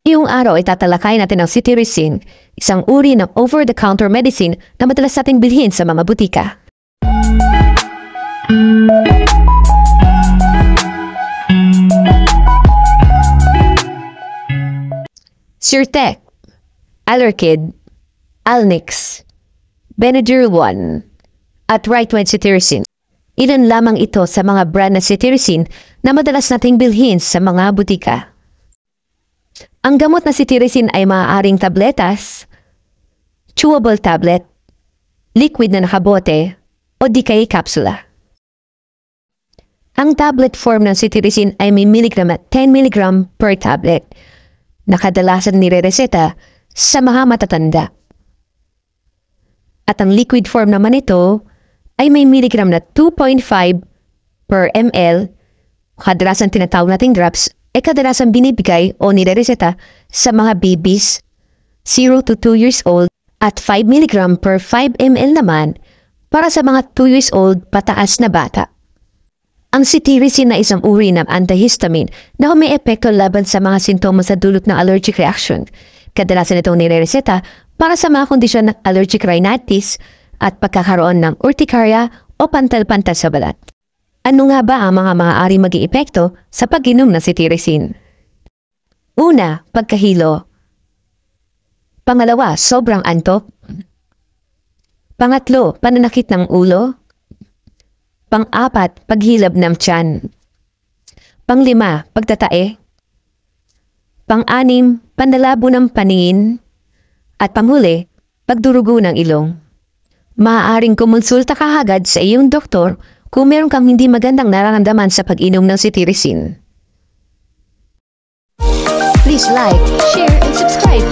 Ngayong araw ay tatalakayin natin ang cetirizine, isang uri ng over-the-counter medicine na madalas nating bilhin sa mga butika. Zyrtec, Allerkid, Alnix, Benadryl 1, at Right-Wed cetirizine. Ilan lamang ito sa mga brand na cetirizine na madalas nating bilhin sa mga butika. Ang gamot na cetirizine ay maaaring tabletas, chewable tablet, liquid na nakabote, o di kaya kapsula. Ang tablet form ng cetirizine ay may miligram at 10 mg per tablet na kadalasan nire-reseta sa mga matatanda. At ang liquid form naman ito ay may miligram na 2.5 per ml, kadalasan tinatawag nating drops, ay kadalasan binibigay o nire-reseta sa mga babies 0 to 2 years old at 5 mg per 5 ml naman para sa mga 2 years old pataas na bata. Ang cetirizine na isang uri ng antihistamine na may epekto laban sa mga sintomas sa dulot ng allergic reaction. Kadalasan itong nire-reseta para sa mga kondisyon ng allergic rhinitis at pagkakaroon ng urticaria o pantal-pantal sa balat. Ano nga ba ang mga maaari mag-iepekto sa pag-inom ng cetirizine? Una, pagkahilo. Pangalawa, sobrang antok. Pangatlo, pananakit ng ulo. Pang-apat, paghilab ng tiyan. Panglima, pagtatae. Pang-anim, panlalabo ng paningin. At panghuli, pagdurugo ng ilong. Maaaring kumonsulta ka agad sa iyong doktor kung meron kang hindi magandang nararamdaman sa pag-inom ng cetirizine. Please like, share, and subscribe.